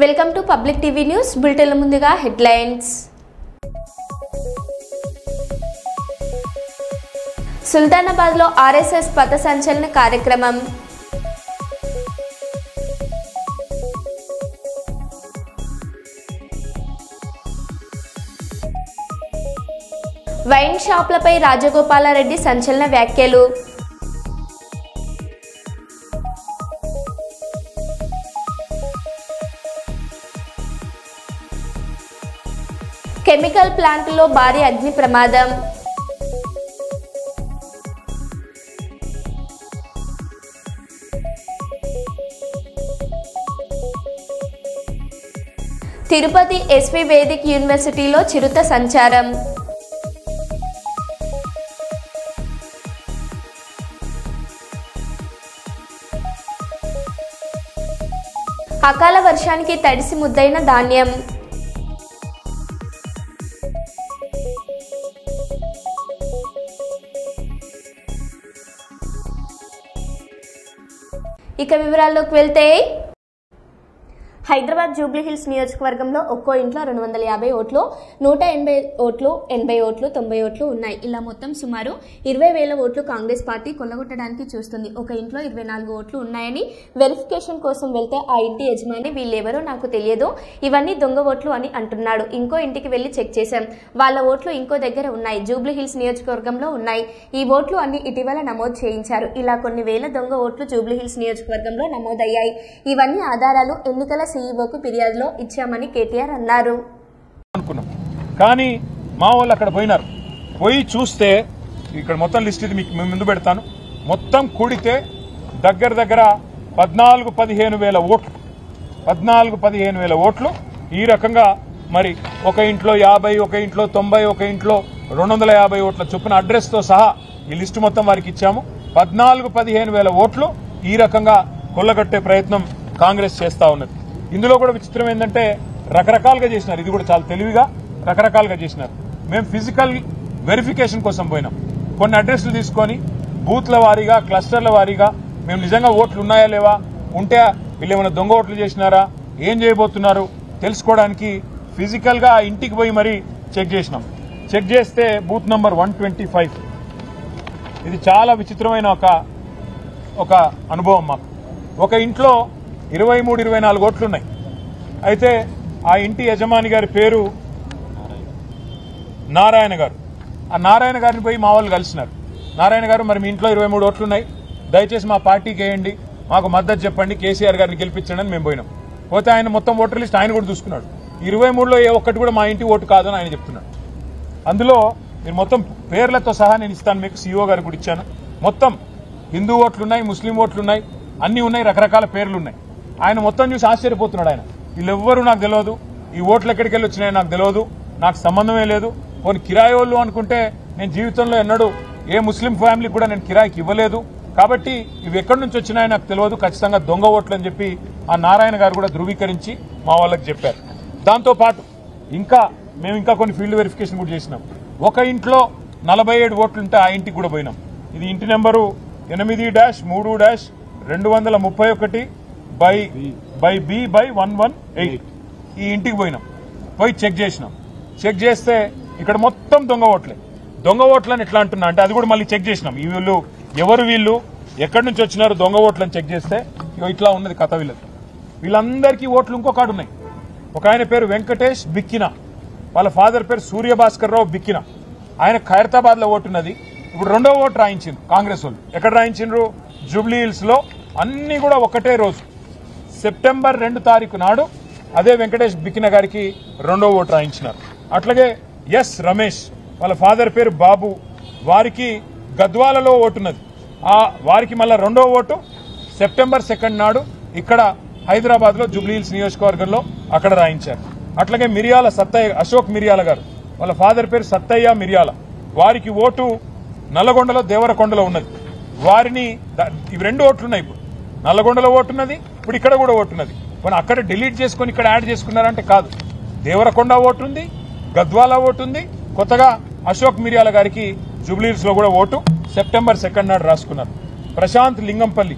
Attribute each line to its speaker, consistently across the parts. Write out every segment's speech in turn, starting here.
Speaker 1: Welcome to public TV news bulletin ముందుగా headlines. సుల్తానాబాద్లో RSS పథ సంచలన కార్యక్రమం. వైన్ షాప్లపై రాజగోపాలారెడ్డి సంచలన వ్యాఖ్యలు. కెమికల్ ప్లాంట్లో భారీ అగ్ని ప్రమాదం. తిరుపతి ఎస్వి వేదిక్ యూనివర్సిటీలో చిరుత సంచారం. అకాల వర్షానికి తడిసి ముద్దైన ధాన్యం. ఇక వివరాల్లోకి వెళ్తే, హైదరాబాద్ జూబ్లీహిల్స్ నియోజకవర్గంలో ఒక్కో ఇంట్లో 250 ఓట్లు, 180 ఓట్లు, 80 ఓట్లు, 90 ఓట్లు ఉన్నాయి. ఇలా మొత్తం సుమారు 20,000 ఓట్లు కాంగ్రెస్ పార్టీ కొల్లగొట్టడానికి చూస్తుంది. ఒక ఇంట్లో 24 ఓట్లు ఉన్నాయని వెరిఫికేషన్ కోసం వెళ్తే ఆ ఇంటి యజమాని వీళ్ళెవరో నాకు తెలియదు, ఇవన్నీ దొంగ ఓట్లు అని అంటున్నాడు. ఇంకో ఇంటికి వెళ్లి చెక్ చేశాం, వాళ్ళ ఓట్లు ఇంకో దగ్గర ఉన్నాయి, జూబ్లీహిల్స్ నియోజకవర్గంలో ఉన్నాయి. ఈ ఓట్లు అన్ని ఇటీవల నమోదు చేయించారు. ఇలా కొన్ని వేల దొంగ ఓట్లు జూబ్లీహిల్స్ నియోజకవర్గంలో నమోదయ్యాయి. ఇవన్నీ ఆధారాలు ఎన్నికల సీఈఓకు ఫిర్యాదులో ఇచ్చామని కేటీఆర్ అన్నారు.
Speaker 2: కానీ మా వాళ్ళు అక్కడ పోయినారు. పోయి చూస్తే ఇక్కడ మొత్తం లిస్ట్ ఇది మీకు ముందు పెడతాను. మొత్తం కూడితే దగ్గర 14-15 వేల ఓట్లు, 14-15 వేల ఓట్లు ఈ రకంగా. మరి ఒక ఇంట్లో 50, ఒక ఇంట్లో 90, ఒక ఇంట్లో 250 ఓట్ల చొప్పున అడ్రస్తో సహా ఈ లిస్టు మొత్తం వారికి ఇచ్చాము. 14-15 వేల ఓట్లు ఈ రకంగా కొల్లగొట్టే ప్రయత్నం కాంగ్రెస్ చేస్తా ఉన్నది. ఇందులో కూడా విచిత్రం ఏంటంటే రకరకాలుగా చేసినారు. ఇది కూడా చాలా తెలివిగా రకరకాలుగా చేసినారు. మేము ఫిజికల్ వెరిఫికేషన్ కోసం పోయినాం. కొన్ని అడ్రస్లు తీసుకొని బూత్ల వారీగా, క్లస్టర్ల వారీగా మేము నిజంగా ఓట్లు ఉన్నాయా లేవా, ఉంటే వీళ్ళు ఏమైనా దొంగ ఓట్లు చేసినారా, ఏం చేయబోతున్నారు తెలుసుకోవడానికి ఫిజికల్గా ఆ ఇంటికి పోయి మరీ చెక్ చేసినాం. చెక్ చేస్తే బూత్ నంబర్ 125, ఇది చాలా విచిత్రమైన ఒక అనుభవం మాకు. ఒక ఇంట్లో 23-24 ఓట్లున్నాయి. అయితే ఆ ఇంటి యజమాని గారి పేరు నారాయణ గారు. ఆ నారాయణ గారిని పోయి మా వాళ్ళు కలిసినారు. నారాయణ గారు, మరి మీ ఇంట్లో 23 ఓట్లున్నాయి, దయచేసి మా పార్టీకి వేయండి, మాకు మద్దతు చెప్పండి, కేసీఆర్ గారిని గెలిపించండి అని మేము పోయినాం. పోతే ఆయన మొత్తం ఓటర్ లిస్ట్ ఆయన కూడా చూసుకున్నాడు. 23లో ఏ ఒక్కటి కూడా మా ఇంటి ఓటు కాదని ఆయన చెప్తున్నాడు. అందులో మీరు మొత్తం పేర్లతో సహా నేను ఇస్తాను మీకు, సీఈఓ గారికి కూడా ఇచ్చాను. మొత్తం హిందూ ఓట్లున్నాయి, ముస్లిం ఓట్లున్నాయి, అన్నీ ఉన్నాయి, రకరకాల పేర్లు ఉన్నాయి. ఆయన మొత్తం చూసి ఆశ్చర్యపోతున్నాడు. ఆయన వీళ్ళెవ్వరూ నాకు తెలియదు, ఈ ఓట్లు ఎక్కడికి వెళ్ళి వచ్చినాయో నాకు తెలియదు, నాకు సంబంధమే లేదు, కొన్ని కిరాయి వాళ్ళు అనుకుంటే నేను జీవితంలో ఎన్నడూ ఏ ముస్లిం ఫ్యామిలీకి కూడా నేను కిరాయికి ఇవ్వలేదు, కాబట్టి ఇవి ఎక్కడి నుంచి వచ్చినాయో నాకు తెలియదు, ఖచ్చితంగా దొంగ ఓట్లు అని చెప్పి ఆ నారాయణ గారు కూడా ధృవీకరించి మా వాళ్ళకి చెప్పారు. దాంతోపాటు మేము ఇంకా కొన్ని ఫీల్డ్ వెరిఫికేషన్ కూడా చేసినాం. ఒక ఇంట్లో 47 ఓట్లుంటే ఆ ఇంటికి కూడా పోయినాం. ఇది ఇంటి నెంబరు 8-3-2-231/B/118. ఈ ఇంటికి పోయినాం. పోయి చెక్ చేసినాం. చెక్ చేస్తే ఇక్కడ మొత్తం దొంగ ఓట్లే. దొంగ ఓట్లని ఎట్లా అంటున్నా అంటే అది కూడా మళ్ళీ చెక్ చేసినాం. ఈ వీళ్ళు ఎవరు, వీళ్ళు ఎక్కడి నుంచి వచ్చినారు దొంగ ఓట్లని చెక్ చేస్తే ఇట్లా ఉన్నది కథ. వీళ్ళందరికీ ఓట్లు ఇంకొకటి ఉన్నాయి. ఒక ఆయన పేరు వెంకటేష్ బిక్కిన, వాళ్ళ ఫాదర్ పేరు సూర్యభాస్కర్ రావు బిక్కిన. ఆయన ఖైరతాబాద్ లో ఓటున్నది. ఇప్పుడు రెండో ఓటు రాయించిండ్రు కాంగ్రెస్ వాళ్ళు. ఎక్కడ రాయించిండ్రు? జూబ్లీహిల్స్ లో. అన్ని కూడా ఒకటే రోజు సెప్టెంబర్ 2 తారీఖు నాడు అదే వెంకటేష్ బిక్కిన గారికి రెండో ఓటు రాయించినారు. అట్లాగే ఎస్ రమేష్, వాళ్ళ ఫాదర్ పేరు బాబు, వారికి గద్వాలలో ఓటున్నది. వారికి మళ్ళా రెండో ఓటు సెప్టెంబర్ 2 నాడు ఇక్కడ హైదరాబాద్ లో జూబ్లీహిల్స్ నియోజకవర్గంలో అక్కడ రాయించారు. అట్లాగే మిరియాల సత్తయ్య, అశోక్ మిరియాల గారు, వాళ్ళ ఫాదర్ పేరు సత్తయ్య మిరియాల, వారికి ఓటు నల్లగొండలో దేవరకొండలో ఉన్నది. వారిని ఇవి 2 ఓట్లున్నాయి. ఇప్పుడు నల్లగొండలో ఓటున్నది, ఇప్పుడు ఇక్కడ కూడా ఓటున్నది. కానీ అక్కడ డిలీట్ చేసుకుని ఇక్కడ యాడ్ చేసుకున్నారంటే కాదు. దేవరకొండ ఓటుంది, గద్వాల ఓటుంది, కొత్తగా అశోక్ మిరియాల గారికి జూబ్లీహిల్స్ లో కూడా ఓటు సెప్టెంబర్ 2 నాడు రాసుకున్నారు. ప్రశాంత్ లింగంపల్లి,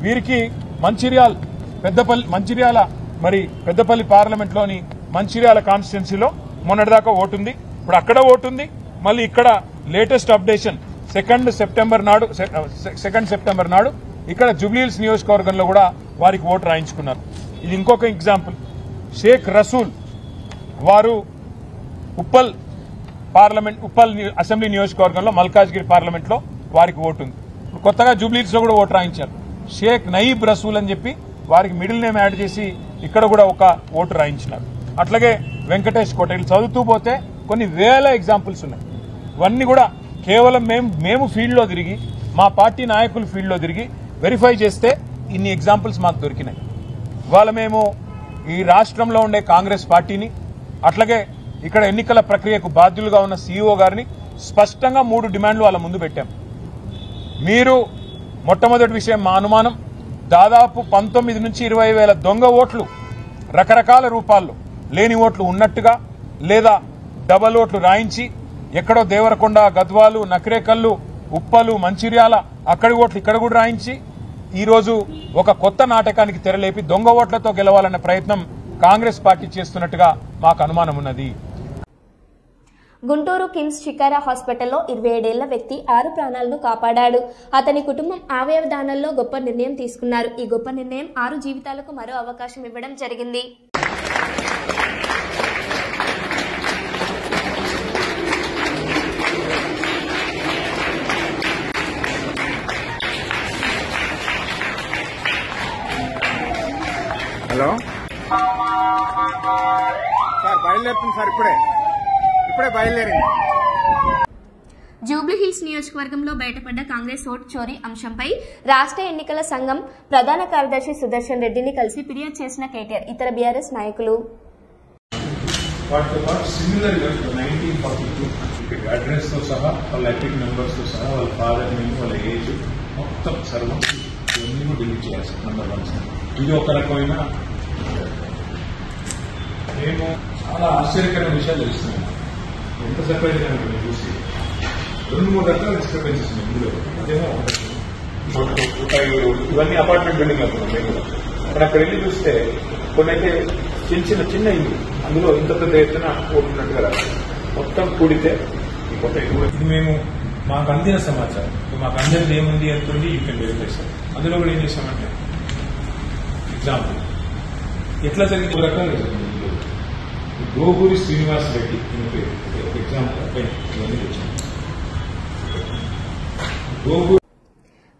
Speaker 2: వీరికి మంచిర్యాల మరి పెద్దపల్లి పార్లమెంట్లోని మంచిర్యాల కాన్స్టిట్యున్సీలో మొన్నటిదాకా ఓటుంది, ఇప్పుడు అక్కడ ఓటుంది, మళ్ళీ ఇక్కడ లేటెస్ట్ అప్డేషన్ 2 సెప్టెంబర్ నాడు ఇక్కడ జూబ్లీహిల్స్ నియోజకవర్గంలో కూడా వారికి ఓటు రాయించుకున్నారు. ఇది ఇంకొక ఎగ్జాంపుల్. షేక్ రసూల్ వారు ఉప్పల్ అసెంబ్లీ నియోజకవర్గంలో మల్కాజ్గిరి పార్లమెంట్లో వారికి ఓటుంది. ఇప్పుడు కొత్తగా జూబ్లీహిల్స్ లో కూడా ఓటు రాయించారు. షేక్ నయీబ్ రసూల్ అని చెప్పి వారికి మిడిల్ నేమ్ యాడ్ చేసి ఇక్కడ కూడా ఒక ఓటు రాయించినారు. అట్లాగే వెంకటేష్ కోటేలు చదువుతూ పోతే కొన్ని వేల ఎగ్జాంపుల్స్ ఉన్నాయి. ఇవన్నీ కూడా కేవలం మేము ఫీల్డ్లో తిరిగి, మా పార్టీ నాయకులు ఫీల్డ్లో తిరిగి వెరిఫై చేస్తే ఇన్ని ఎగ్జాంపుల్స్ మాకు దొరికినాయి. ఇవాళ మేము ఈ రాష్ట్రంలో ఉండే కాంగ్రెస్ పార్టీని, అట్లాగే ఇక్కడ ఎన్నికల ప్రక్రియకు బాధ్యులుగా ఉన్న సీఈఓ గారిని స్పష్టంగా 3 డిమాండ్లు వాళ్ళ ముందు పెట్టాం. మీరు మొట్టమొదటి విషయం, మా అనుమానం దాదాపు 19 నుంచి 20 వేల దొంగ ఓట్లు రకరకాల రూపాల్లో లేని ఓట్లు ఉన్నట్టుగా, లేదా డబల్ ఓట్లు రాయించి ఎక్కడో దేవరకొండ, గద్వాలు, నకరేకల్లు, ఉప్పలు, మంచిర్యాల అక్కడి ఓట్లు ఇక్కడ కూడా రాయించి ఈరోజు ఒక కొత్త నాటకానికి తెరలేపి దొంగ ఓట్లతో గెలవాలన్న ప్రయత్నం కాంగ్రెస్ పార్టీ చేస్తున్నట్టుగా మాకు అనుమానం ఉన్నది.
Speaker 1: గుంటూరు కిమ్స్ షికారా హాస్పిటల్లో 27 ఏళ్ల వ్యక్తి 6 ప్రాణాలను కాపాడాడు. అతని కుటుంబం అవయవ దానంలో గొప్ప నిర్ణయం తీసుకున్నారు. ఈ గొప్ప నిర్ణయం 6 జీవితాలకు మరో అవకాశం ఇవ్వడం జరిగింది.
Speaker 3: హలో సార్, బయలుదేరుతుంది సార్, ఇప్పుడే బయలుదేరింది.
Speaker 1: జూబ్లీహిల్స్ నియోజకవర్గంలో బయటపడ్డ కాంగ్రెస్ ఓటు చోరీ అంశంపై రాష్ట్ర ఎన్నికల సంఘం ప్రధాన కార్యదర్శి సుదర్శన్ రెడ్డిని కలిసి ఫిర్యాదు చేసిన కేటీఆర్, ఇతర బీఆర్ఎస్ నాయకులు.
Speaker 2: అడ్రస్ తో సహా వాళ్ళ ఎపిక్ మెంబర్స్ తో సహా వాళ్ళ ఫాదర్ నేమ్, వాళ్ళ ఏజ్ మొత్తం సర్వం ఇవన్నీ డిలీట్ చేయాల్సి నంబర్ 1. ఇది ఒక రకమైన మేము చాలా ఆశ్చర్యకరమైన విషయాలు తెలుస్తున్నాం. ఎంత సర్ప్రైజ్ అయినా చూసి 2-3 రకాల డిస్టర్బెన్సెస్ ఉన్నాయి ఇందులో. అదేమో ఇవన్నీ అపార్ట్మెంట్ బిల్డింగ్ అనుకున్నాం మేము కూడా. అక్కడ వెళ్ళి చూస్తే కొన్ని అయితే చిన్న ఇల్లు, అందులో ఇంత పెద్ద ఎత్తున ఓటున్నట్టుగా రాదు. మొత్తం కూడితే ఈ కొత్త ఇది మేము మాకు అందిన సమాచారం, మాకు అందరిది ఏముంది ఎంతుంది యూ కెన్ వెరిఫై సార్. అందులో కూడా ఏం చేశామంటే ఎగ్జాంపుల్ ఎట్లా జరిగింది 2 రకాలుగా జరిగింది. గోగూరి శ్రీనివాస్ రెడ్డి ఒక ఎగ్జాంపుల్ ఇవన్నీ తెచ్చాము.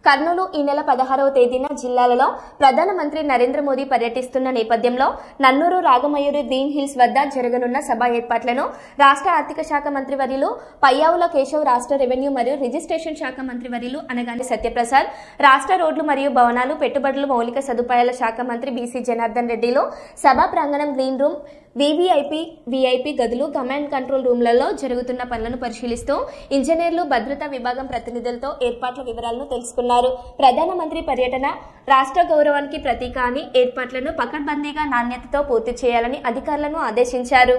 Speaker 1: కర్నూలు ఈ నెల 16వ తేదీన జిల్లాలలో ప్రధానమంత్రి నరేంద్ర మోదీ పర్యటిస్తున్న నేపథ్యంలో నన్నూరు రాగమయూరి గ్రీన్ హిల్స్ వద్ద జరగనున్న సభ ఏర్పాట్లను రాష్ట్ర ఆర్థిక శాఖ మంత్రి వర్యులు పయ్యావుల కేశవ్, రాష్ట్ర రెవెన్యూ మరియు రిజిస్ట్రేషన్ శాఖ మంత్రి వర్యులు అనగాని సత్యప్రసాద్, రాష్ట్ర రోడ్లు మరియు భవనాలు, పెట్టుబడులు, మౌలిక సదుపాయాల శాఖ మంత్రి బీసీ జనార్దన్ రెడ్డిలు సభా ప్రాంగణం, గ్రీన్ రూమ్, వీఐపీ గదులు, కమాండ్ కంట్రోల్ రూమ్లలో జరుగుతున్న పనులను పరిశీలిస్తూ ఇంజనీర్లు, భద్రతా విభాగం ప్రతినిధులతో ఏర్పాట్ల వివరాలను తెలుసుకున్నారు. ప్రధానమంత్రి పర్యటన రాష్ట్ర గౌరవానికి ప్రతీక అని ఏర్పాట్లను పకడ్బందీగా నాణ్యతతో పూర్తి చేయాలని అధికారులను ఆదేశించారు.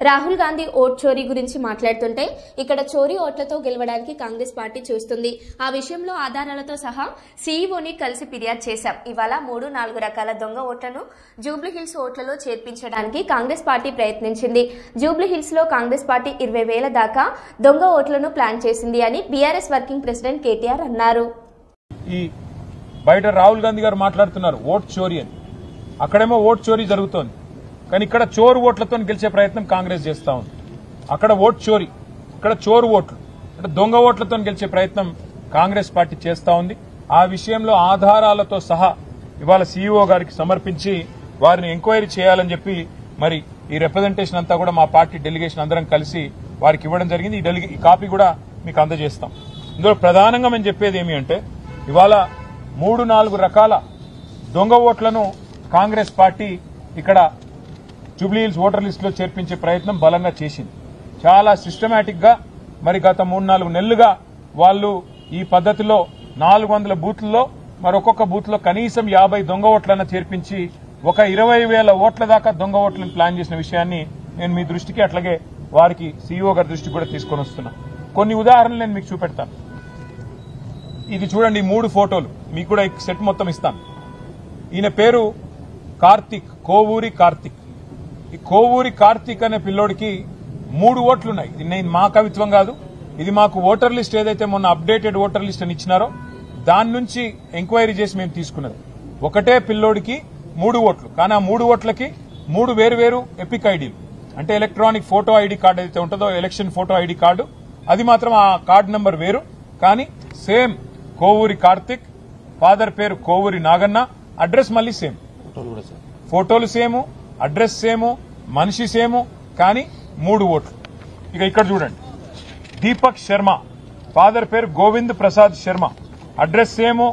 Speaker 1: రాహుల్ గాంధీ ఓట్ చోరీ గురించి మాట్లాడుతుంటే ఇక్కడ చోరీ ఓట్లతో గెలవడానికి కాంగ్రెస్ పార్టీ చూస్తుంది. ఆ విషయంలో ఆధారాలతో సహా సీఈఓని కలిసి ఫిర్యాదు చేశాం. ఇవాళ 3-4 రకాల దొంగ ఓట్లను జూబ్లీహిల్స్ ఓట్లలో చేర్పించడానికి కాంగ్రెస్ పార్టీ ప్రయత్నించింది. జూబ్లీహిల్స్ లో కాంగ్రెస్ పార్టీ 20,000 దాకా దొంగ ఓట్లను ప్లాన్ చేసింది అని బీఆర్ఎస్ వర్కింగ్ ప్రెసిడెంట్ కేటీఆర్ అన్నారు.
Speaker 2: ఈ బయట రాహుల్ గాంధీ గారు మాట్లాడుతున్నారు ఓట్ చోరీ అని. అక్కడేమో ఓట్ చోరీ జరుగుతోంది, కానీ ఇక్కడ చోరు ఓట్లతో గెలిచే ప్రయత్నం కాంగ్రెస్ చేస్తా ఉంది. అక్కడ ఓట్ చోరీ, ఇక్కడ చోరు ఓట్లు అంటే దొంగ ఓట్లతో గెలిచే ప్రయత్నం కాంగ్రెస్ పార్టీ చేస్తా ఉంది. ఆ విషయంలో ఆధారాలతో సహా ఇవాళ సీఈఓ గారికి సమర్పించి వారిని ఎంక్వైరీ చేయాలని చెప్పి మరి ఈ రిప్రజెంటేషన్ అంతా కూడా మా పార్టీ డెలిగేషన్ అందరం కలిసి వారికి ఇవ్వడం జరిగింది. ఈ కాపీ కూడా మీకు అందజేస్తాం. ఇందులో ప్రధానంగా మేము చెప్పేది ఏమి అంటే ఇవాళ 3-4 రకాల దొంగ ఓట్లను కాంగ్రెస్ పార్టీ ఇక్కడ జూబ్లీహిల్స్ ఓటర్ లిస్టులో చేర్పించే ప్రయత్నం బలంగా చేసింది. చాలా సిస్టమేటిక్ గా మరి గత 3-4 నెలలుగా వాళ్ళు ఈ పద్ధతిలో 400 బూత్లలో మరొక్కొక్క బూత్ లో కనీసం 50 దొంగ ఓట్లను చేర్పించి ఒక 20,000 ఓట్ల దాకా దొంగ ఓట్లను ప్లాన్ చేసిన విషయాన్ని నేను మీ దృష్టికి అట్లాగే వారికి సీఈఓ గారి దృష్టికి కూడా తీసుకొని వస్తున్నా. కొన్ని ఉదాహరణలు నేను మీకు చూపెడతాను. ఇది చూడండి, 3 ఫోటోలు మీకు కూడా సెట్ మొత్తం ఇస్తాను. ఈయన పేరు కార్తిక్, కోవూరి కార్తిక్. ఈ కోవూరి కార్తిక్ అనే పిల్లోడికి 3 ఓట్లున్నాయి. ఇది నేను మా కవిత్వం కాదు, ఇది మాకు ఓటర్ లిస్ట్ ఏదైతే మొన్న అప్డేటెడ్ ఓటర్ లిస్ట్ అని ఇచ్చినారో దాని నుంచి ఎంక్వైరీ చేసి మేము తీసుకున్నది. ఒకటే పిల్లోడికి 3 ఓట్లు, కానీ ఆ 3 ఓట్లకి 3 వేరు ఎపిక్ ఐడీలు, అంటే ఎలక్ట్రానిక్ ఫోటో ఐడి కార్డు ఏదైతే ఉంటుందో ఎలక్షన్ ఫోటో ఐడి కార్డు, అది మాత్రం ఆ కార్డు నెంబర్ వేరు, కానీ సేమ్ కోవూరి కార్తిక్, ఫాదర్ పేరు కోవూరి నాగన్న, అడ్రస్ మళ్ళీ సేమ్, ఫోటోలు సేము, అడ్రస్ సేము, మనిషి సేము, కానీ 3 ఓట్లు. ఇక ఇక్కడ చూడండి, దీపక్ శర్మ, ఫాదర్ పేరు గోవింద్ ప్రసాద్ శర్మ, అడ్రస్ సేము,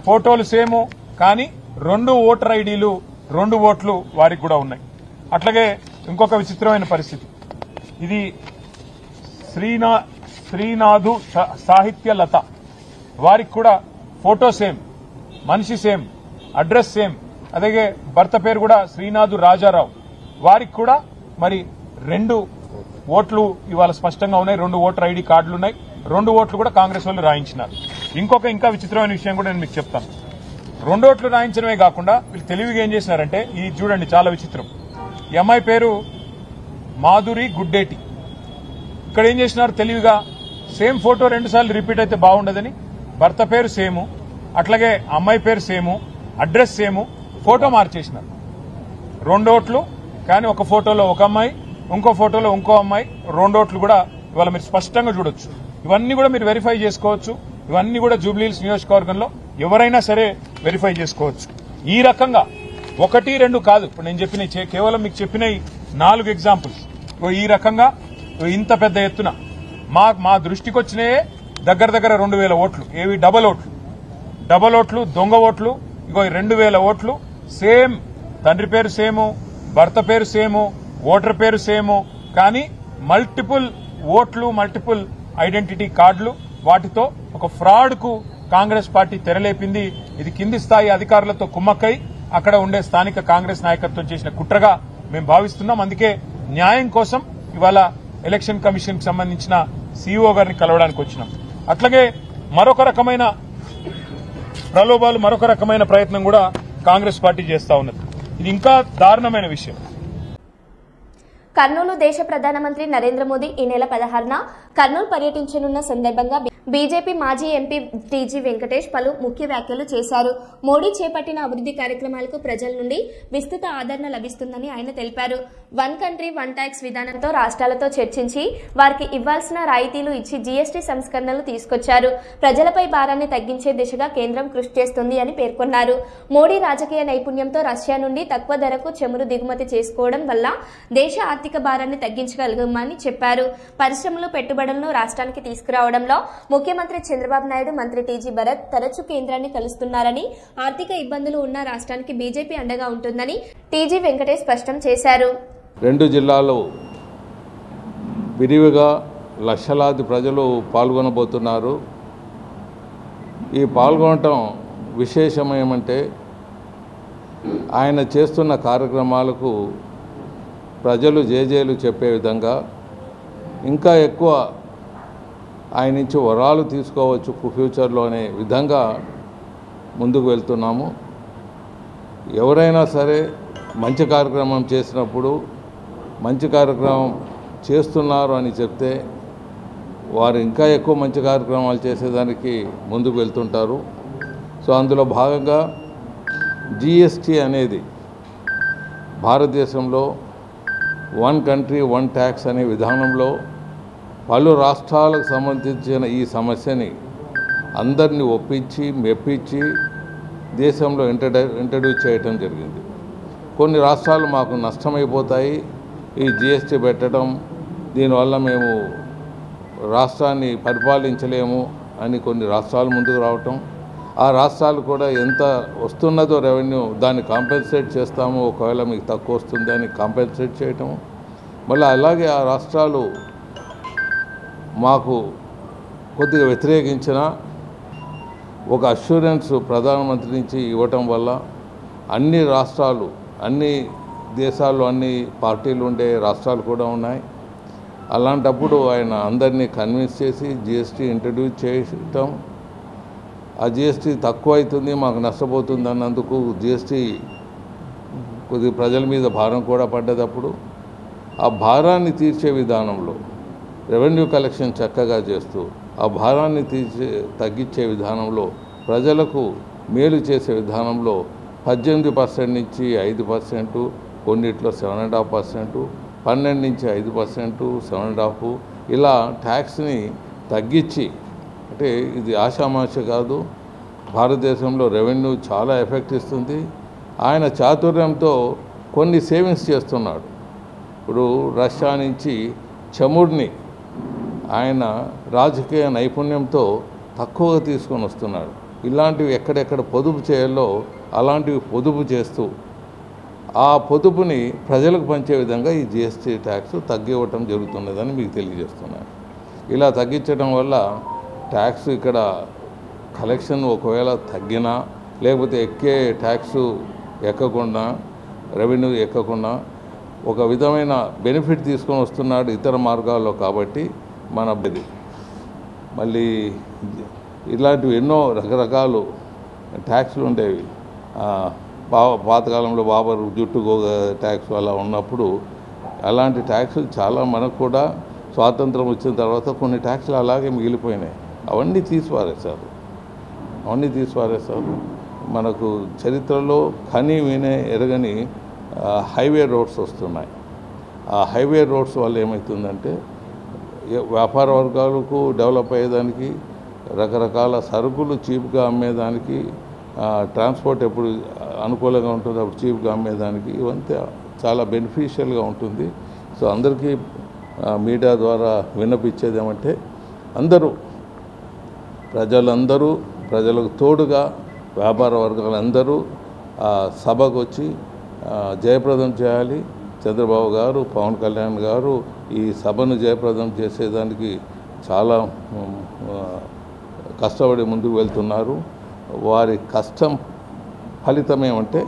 Speaker 2: ఫోటోలు సేము, కానీ 2 ఓటర్ ఐడీలు 2 ఓట్లు వారికి కూడా ఉన్నాయి. అట్లాగే ఇంకొక విచిత్రమైన పరిస్థితి, ఇది శ్రీనాథు సాహిత్య లత, వారికి కూడా ఫోటో సేమ్, మనిషి సేమ్, అడ్రస్ సేమ్, అలాగే భర్త పేరు కూడా శ్రీనాథు రాజారావు, వారికి కూడా మరి 2 ఓట్లు ఇవాళ స్పష్టంగా ఉన్నాయి, 2 ఓటర్ ఐడి కార్డులు ఉన్నాయి, 2 ఓట్లు కూడా కాంగ్రెస్ వాళ్ళు రాయించినారు. ఇంకా విచిత్రమైన విషయం కూడా నేను మీకు చెప్తాను. 2 ఓట్లు రాయించడమే కాకుండా వీళ్ళు తెలివిగా ఏం చేసినారంటే, ఈ చూడండి చాలా విచిత్రం, ఈ అమ్మాయి పేరు మాధురి గుడ్డేటి. ఇక్కడ ఏం చేసినారు తెలివిగా, సేమ్ ఫోటో 2 సార్లు రిపీట్ అయితే బాగుండదని భర్త పేరు సేము, అట్లాగే అమ్మాయి పేరు సేము, అడ్రస్ సేము, ఫోటో మార్చేసినారు. 2 ఓట్లు, కానీ ఒక ఫోటోలో ఒక అమ్మాయి, ఇంకో ఫోటోలో ఇంకో అమ్మాయి, 2 ఓట్లు కూడా ఇవాళ మీరు స్పష్టంగా చూడొచ్చు. ఇవన్నీ కూడా మీరు వెరిఫై చేసుకోవచ్చు. ఇవన్నీ కూడా జూబ్లీహిల్స్ నియోజకవర్గంలో ఎవరైనా సరే వెరిఫై చేసుకోవచ్చు. ఈ రకంగా 1-2 కాదు, ఇప్పుడు నేను చెప్పిన కేవలం మీకు చెప్పిన 4 ఎగ్జాంపుల్స్. ఈ రకంగా ఇంత పెద్ద ఎత్తున మా దృష్టికి వచ్చినాయే దగ్గర 2,000 ఓట్లు. ఏవి డబల్ ఓట్లు, దొంగ ఓట్లు. ఇగో 2,000 ఓట్లు సేమ్, తండ్రి పేరు సేము, భర్త పేరు సేము, ఓటర్ పేరు సేము, కానీ మల్టిపుల్ ఓట్లు, మల్టిపుల్ ఐడెంటిటీ కార్డులు. వాటితో ఒక ఫ్రాడ్ కు కాంగ్రెస్ పార్టీ తెరలేపింది. ఇది కింది స్థాయి అధికారులతో కుమ్మక్కై అక్కడ ఉండే స్థానిక కాంగ్రెస్ నాయకత్వం చేసిన కుట్రగా మేము భావిస్తున్నాం. అందుకే న్యాయం కోసం ఇవాళ ఎలక్షన్ కమిషన్ కి సంబంధించిన సీఈఓ గారిని కలవడానికి వచ్చినాం. అట్లాగే మరొక రకమైన ప్రలోభాలు, మరొక రకమైన ప్రయత్నం కూడా కాంగ్రెస్ పార్టీ చేస్తా ఉన్నది. ఇది ఇంకా దారుణమైన విషయం.
Speaker 1: కర్నూలు దేశ ప్రధానమంత్రి నరేంద్ర మోదీ ఈ నెల 16న కర్నూలు పర్యటించనున్న సందర్భంగా బీజేపీ మాజీ ఎంపీ టీజీ వెంకటేష్ పలు ముఖ్య వ్యాఖ్యలు చేశారు. మోడీ చేపట్టిన అభివృద్ధి కార్యక్రమాలకు ప్రజల నుండి విస్తృత ఆదరణ లభిస్తుందని ఆయన తెలిపారు. 1 కంట్రీ 1 ట్యాక్స్ విధానంతో రాష్ట్రాలతో చర్చించి వారికి ఇవ్వాల్సిన రాయితీలు ఇచ్చి జీఎస్టీ సంస్కరణలు తీసుకొచ్చారు. ప్రజలపై భారాన్ని తగ్గించే దిశగా కేంద్రం కృషి చేస్తుంది అని పేర్కొన్నారు. మోడీ రాజకీయ నైపుణ్యంతో రష్యా నుండి తక్కువ ధరకు చమురు దిగుమతి చేసుకోవడం వల్ల దేశ ఆర్థిక భారాన్ని తగ్గించగలిగామని చెప్పారు. పరిశ్రమలు, పెట్టుబడులను రాష్ట్రానికి తీసుకురావడంలో ముఖ్యమంత్రి చంద్రబాబు నాయుడు, మంత్రి టీజీ భరత్ తరచూ కేంద్రాన్ని కలుస్తున్నారని, ఆర్థిక ఇబ్బందులు ఉన్న రాష్ట్రానికి బీజేపీ అండగా ఉంటుందని టీజీ వెంకటేష్ స్పష్టం చేశారు.
Speaker 4: 2 జిల్లాల్లో విరివిగా లక్షలాది ప్రజలు పాల్గొనబోతున్నారు. ఈ పాల్గొనటం విశేషమేమంటే ఆయన చేస్తున్న కార్యక్రమాలకు ప్రజలు జేజేలు చెప్పే విధంగా ఇంకా ఎక్కువ ఆయన నుంచి వరాలు తీసుకోవచ్చు ఫ్యూచర్లో అనే విధంగా ముందుకు వెళ్తున్నాము. ఎవరైనా సరే మంచి కార్యక్రమం చేసినప్పుడు మంచి కార్యక్రమం చేస్తున్నారు అని చెప్తే వారు ఇంకా ఎక్కువ మంచి కార్యక్రమాలు చేసేదానికి ముందుకు వెళ్తుంటారు. సో అందులో భాగంగా జిఎస్టీ అనేది భారతదేశంలో వన్ కంట్రీ వన్ ట్యాక్స్ అనే విధానంలో పలు రాష్ట్రాలకు సంబంధించిన ఈ సమస్యని అందరినీ ఒప్పించి మెప్పించి దేశంలో ఇంట్రడ్యూస్ చేయటం జరిగింది. కొన్ని రాష్ట్రాలు మాకు నష్టమైపోతాయి ఈ జిఎస్టీ పెట్టడం, దీనివల్ల మేము రాష్ట్రాన్ని పరిపాలించలేము అని కొన్ని రాష్ట్రాలు ముందుకు రావటం, ఆ రాష్ట్రాలు కూడా ఎంత వస్తున్నదో రెవెన్యూ దాన్ని కాంపెన్సేట్ చేస్తాము, ఒకవేళ మీకు తక్కువ వస్తుంది అని కాంపెన్సేట్ చేయటం, మళ్ళీ అలాగే ఆ రాష్ట్రాలు మాకు కొద్దిగా వ్యతిరేకించిన ఒక అష్యూరెన్స్ ప్రధానమంత్రి నుంచి ఇవ్వటం వల్ల అన్ని రాష్ట్రాలు, అన్ని దేశాల్లో అన్ని పార్టీలు ఉండే రాష్ట్రాలు కూడా ఉన్నాయి. అలాంటప్పుడు ఆయన అందరినీ కన్విన్స్ చేసి జిఎస్టీ ఇంట్రడ్యూస్ చేయటం, ఆ జిఎస్టీ తక్కువ అవుతుంది మాకు నష్టపోతుంది అన్నందుకు జిఎస్టీ కొద్దిగా ప్రజల మీద భారం కూడా పడ్డదప్పుడు ఆ భారాన్ని తీర్చే విధానంలో రెవెన్యూ కలెక్షన్ చక్కగా చేస్తూ ఆ భారాన్ని తగ్గించే విధానంలో ప్రజలకు మేలు చేసే విధానంలో 18% నుంచి 5%, కొన్నిట్లో 7.5%, 12 నుంచి 5%, 7.5 ఇలా ట్యాక్స్ని తగ్గించి, అంటే ఇది ఆషామాష కాదు, భారతదేశంలో రెవెన్యూ చాలా ఎఫెక్ట్ ఇస్తుంది. ఆయన చాతుర్యంతో కొన్ని సేవింగ్స్ చేస్తున్నాడు. ఇప్పుడు రష్యా నుంచి చమురుని ఆయన రాజకీయ నైపుణ్యంతో తక్కువగా తీసుకొని వస్తున్నాడు. ఇలాంటివి ఎక్కడెక్కడ పొదుపు చేయాలో అలాంటివి పొదుపు చేస్తూ ఆ పొదుపుని ప్రజలకు పంచే విధంగా ఈ జిఎస్టీ ట్యాక్స్ తగ్గివ్వటం జరుగుతున్నదని మీకు తెలియజేస్తున్నాను. ఇలా తగ్గించడం వల్ల ట్యాక్స్ ఇక్కడ కలెక్షన్ ఒకవేళ తగ్గినా లేకపోతే ఎక్కే ట్యాక్స్ ఎక్కకుండా రెవెన్యూ ఎక్కకుండా ఒక విధమైన బెనిఫిట్ తీసుకొని వస్తున్నాడు ఇతర మార్గాల్లో. కాబట్టి మన మళ్ళీ ఇలాంటివి ఎన్నో రకరకాలు ట్యాక్స్లు ఉండేవి. పాతకాలంలో బాబర్ జుట్టు ట్యాక్స్ అలా ఉన్నప్పుడు అలాంటి ట్యాక్సులు చాలా మనకు కూడా స్వాతంత్రం వచ్చిన తర్వాత కొన్ని ట్యాక్సులు అలాగే మిగిలిపోయినాయి. అవన్నీ తీసిపారేశారు. మనకు చరిత్రలో కని వినే ఎరగని హైవే రోడ్స్ వస్తున్నాయి. ఆ హైవే రోడ్స్ వల్ల ఏమవుతుందంటే వ్యాపార వర్గాలకు డెవలప్ అయ్యేదానికి, రకరకాల సరుకులు చీప్గా అమ్మేదానికి, ట్రాన్స్పోర్ట్ ఎప్పుడు అనుకూలంగా ఉంటుందో అప్పుడు చీప్గా అమ్మేదానికి ఇవంతా చాలా బెనిఫిషియల్గా ఉంటుంది. సో అందరికీ మీడియా ద్వారా విన్నపించేది ఏమంటే ప్రజలకు తోడుగా వ్యాపార వర్గాలందరూ సభకు వచ్చి జయప్రదం చేయాలి. చంద్రబాబు గారు, పవన్ కళ్యాణ్ గారు ఈ సభను జయప్రదం చేసేదానికి చాలా కష్టపడి ముందుకు వెళ్తున్నారు. వారి కష్టం ఫలితం ఏమంటే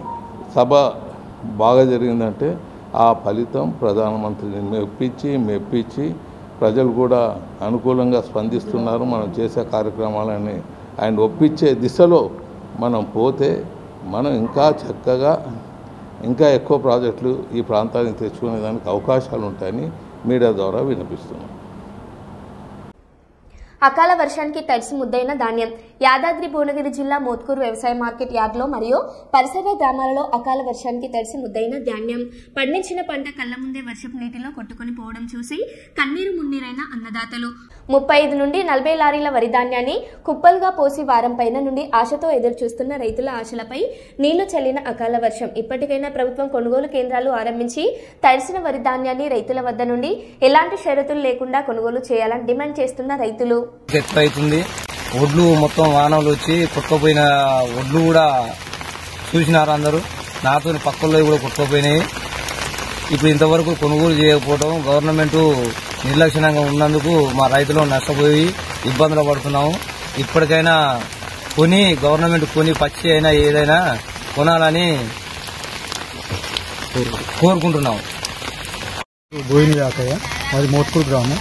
Speaker 4: సభ బాగా జరిగిందంటే ఆ ఫలితం ప్రధానమంత్రిని మెప్పించి ప్రజలు కూడా అనుకూలంగా స్పందిస్తున్నారు. మనం చేసే కార్యక్రమాలని ఆయన ఒప్పించే దిశలో మనం పోతే మనం ఇంకా చక్కగా ఇంకా ఎక్కువ ప్రాజెక్టులు ఈ ప్రాంతానికి తెచ్చుకునేదానికి అవకాశాలు ఉంటాయని మీడియా ద్వారా వినిపిస్తున్నాం.
Speaker 1: అకాల వర్షానికి తడిసి ముద్దైన ధాన్యం. యాదాద్రి భువనగిరి జిల్లా మోత్కూరు వ్యవసాయ మార్కెట్ యార్డులో మరియు పరిసర గ్రామాలలో అకాల వర్షానికి తడిసి ముద్దైన ధాన్యం. పండించిన పంట కళ్ల ముందే వర్షపు నీటిలో కొట్టుకుని పోవడం చూసి కన్నీరు మున్నీరైన అన్నదాతలు. 35 నుండి 40 లారీల వరి ధాన్యాన్ని కుప్పలుగా పోసి వారం పైన నుండి ఆశతో ఎదురు చూస్తున్న రైతుల ఆశలపై నీళ్లు చల్లిన అకాల వర్షం. ఇప్పటికైనా ప్రభుత్వం కొనుగోలు కేంద్రాలు ఆరంభించి తడిసిన వరి ధాన్యాన్ని రైతుల వద్ద నుండి ఎలాంటి షరతులు లేకుండా కొనుగోలు చేయాలని డిమాండ్ చేస్తున్న రైతులు.
Speaker 5: ఎక్కువైతుంది. ఒడ్లు మొత్తం వానలు వచ్చి కొట్టుకుపోయిన ఒడ్లు కూడా చూసినారు అందరూ. నాతో పక్కల్లో కూడా కొట్టుకుపోయినాయి. ఇప్పుడు ఇంతవరకు కొనుగోలు చేయకపోవడం, గవర్నమెంట్ నిర్లక్ష్యంగా ఉన్నందుకు మా రైతులు నష్టపోయి ఇబ్బందులు పడుతున్నాము. ఇప్పటికైనా గవర్నమెంట్ పచ్చి అయినా ఏదైనా కొనాలని కోరుకుంటున్నాము.
Speaker 6: బోయిని ఆకయ్య, మాది మోత్కూరు గ్రామం.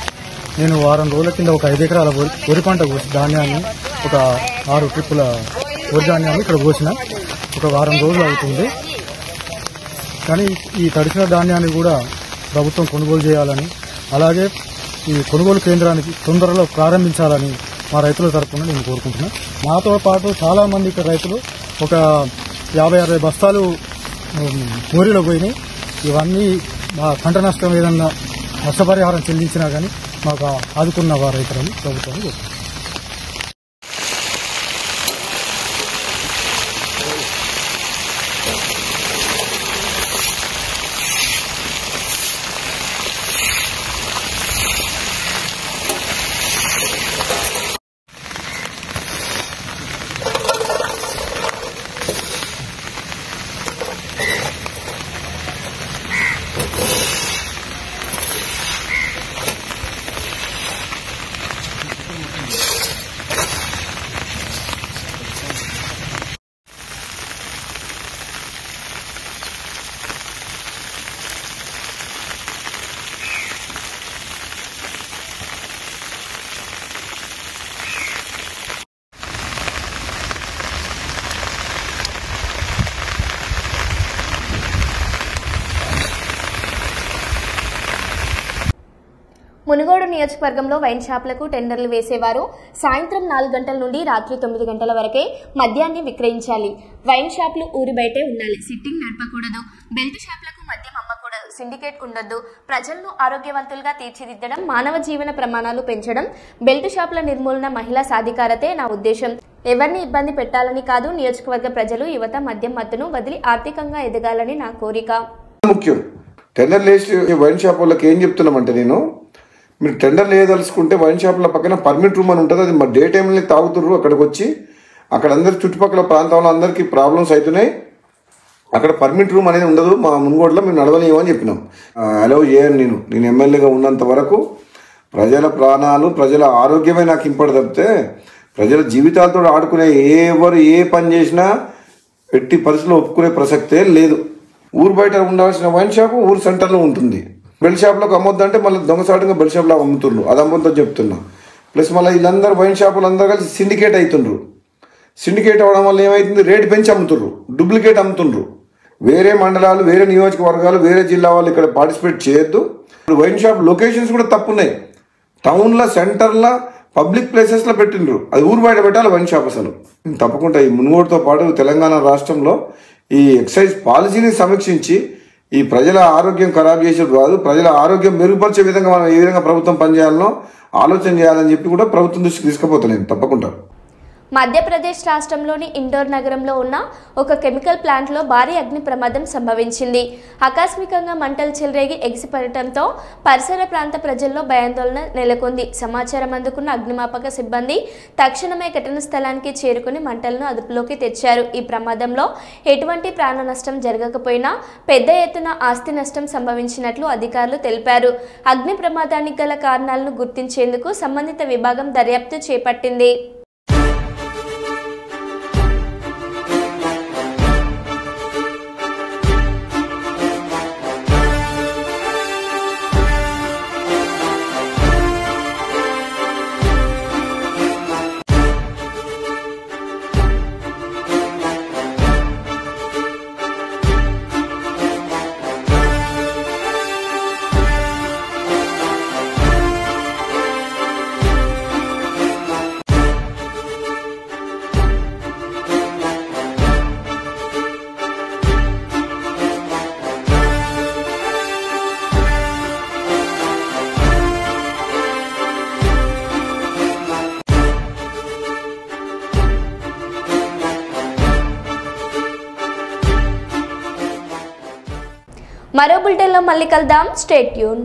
Speaker 6: నేను వారం రోజుల కింద ఒక 5 ఎకరాల వరి పంట ధాన్యాన్ని, ఒక 6 ట్రిప్పుల వరి ధాన్యాన్ని ఇక్కడ పోసిన. ఒక వారం రోజులు అవుతుంది. కానీ ఈ తడిసిన ధాన్యాన్ని కూడా ప్రభుత్వం కొనుగోలు చేయాలని, అలాగే ఈ కొనుగోలు కేంద్రానికి తొందరలో ప్రారంభించాలని మా రైతుల తరఫున నేను కోరుకుంటున్నాను. మాతో పాటు చాలా మంది ఇక్కడ రైతులు ఒక 50-60 బస్తాలు మోరీలో పోయినాయి. ఇవన్నీ మా పంట నష్టం ఏదన్నా నష్టపరిహారం చెల్లించినా కానీ మాకు ఆదుకున్న వారు రైతులని ప్రభుత్వాన్ని కోరుకుంటున్నాను.
Speaker 1: మునుగోడు నియోజకవర్గంలో వైన్ షాపులకు టెండర్లు వేసేవారు సాయంత్రం 4 గంటల నుండి రాత్రి 9 గంటల వరకే మద్యాన్ని విక్రయించాలి. వైన్ షాపులు ఊరి బయటే ఉండాలి. సిట్టింగ్ నడపకూడదు. బెల్ట్ షాపులకు మద్యం అమ్మకూడదు. సిండికేట్ ఉండొద్దు. ప్రజలను ఆరోగ్యవంతులుగా తీర్చిదిద్దడం, మానవ జీవన ప్రమాణాలు పెంచడం, బెల్ట్ షాపుల నిర్మూలన, మహిళా సాధికారతే నా ఉద్దేశం. ఎవరిని ఇబ్బంది పెట్టాలని కాదు. నియోజకవర్గ ప్రజలు, యువత మద్యం మత్తును వదిలి ఆర్థికంగా ఎదగాలని నా కోరిక.
Speaker 7: ముఖ్యం. టెండర్లు వేసి వైన్ షాప్ వాళ్ళకి ఏం చెప్తున్నామంటే, మీరు టెండర్లు వేయదలుచుకుంటే వైన్ షాపుల పక్కన పర్మిట్ రూమ్ అని ఉంటుంది. అది మా డే టైంలో తాగుతుర్రు. అక్కడికి వచ్చి అక్కడ అందరి చుట్టుపక్కల ప్రాంతంలో అందరికీ ప్రాబ్లమ్స్ అవుతున్నాయి. అక్కడ పర్మిట్ రూమ్ అనేది ఉండదు. మా మునుగోడులో మేము నడవలేమని చెప్పినాం. అలౌ చేయను. నేను ఎమ్మెల్యేగా ఉన్నంత వరకు ప్రజల ప్రాణాలు, ప్రజల ఆరోగ్యమే నాకు ఇంపార్ట్ తప్పితే ప్రజల జీవితాలతో ఆడుకునే ఎవరు ఏ పని చేసినా ఎట్టి పరిస్థితుల్లో ఒప్పుకునే ప్రసక్తే లేదు. ఊరు బయట ఉండాల్సిన వైన్ షాపు ఊరు సెంటర్లో ఉంటుంది. బెల్ట్ షాప్లోకి అమ్మొద్దంటే మళ్ళీ దొంగసాటుగా బెల్ట్ షాప్లో అమ్ముతుండ్రు. అది అమ్మొద్దని చెప్తున్నా. ప్లస్ మళ్ళీ వీళ్ళందరూ వైన్ షాపులు అందరూ కలిసి సిండికేట్ అవుతుండ్రు. సిండికేట్ అవ్వడం వల్ల ఏమవుతుంది, రేటు పెంచి అమ్ముతుండ్రు, డూప్లికేట్ అమ్ముతుండ్రు. వేరే మండలాలు, వేరే నియోజకవర్గాలు, వేరే జిల్లా వాళ్ళు ఇక్కడ పార్టిసిపేట్ చేయొద్దు. వైన్ షాప్ లొకేషన్స్ కూడా తప్పున్నాయి. టౌన్లో, సెంటర్లో, పబ్లిక్ ప్లేసెస్లో పెట్టిండ్రు. అది ఊరు బయట పెట్టాలి వైన్ షాప్. అసలు తప్పకుండా ఈ మునుగోడుతో పాటు తెలంగాణ రాష్ట్రంలో ఈ ఎక్సైజ్ పాలసీని సమీక్షించి ఈ ప్రజల ఆరోగ్యం ఖరాబ్ చేసేది కాదు, ప్రజల ఆరోగ్యం మెరుగుపరిచే విధంగా మనం ఏ విధంగా ప్రభుత్వం పనిచేయాలనో ఆలోచన చేయాలని చెప్పి కూడా ప్రభుత్వం దృష్టికి తీసుకుపోతున్నాను తప్పకుండా.
Speaker 1: మధ్యప్రదేశ్ రాష్ట్రంలోని ఇండోర్ నగరంలో ఉన్న ఒక కెమికల్ ప్లాంట్లో భారీ అగ్ని ప్రమాదం సంభవించింది. ఆకస్మికంగా మంటలు చెలరేగి ఎగిసిపడటంతో పరిసర ప్రాంత ప్రజల్లో భయాందోళన నెలకొంది. సమాచారం అందుకున్న అగ్నిమాపక సిబ్బంది తక్షణమే ఘటన స్థలానికి చేరుకుని మంటలను అదుపులోకి తెచ్చారు. ఈ ప్రమాదంలో ఎటువంటి ప్రాణ నష్టం జరగకపోయినా పెద్ద ఎత్తున ఆస్తి నష్టం సంభవించినట్లు అధికారులు తెలిపారు. అగ్ని ప్రమాదానికి గల కారణాలను గుర్తించేందుకు సంబంధిత విభాగం దర్యాప్తు చేపట్టింది. మరో బులెటిన్లో మళ్ళీ కలుద్దాం. Stay tune.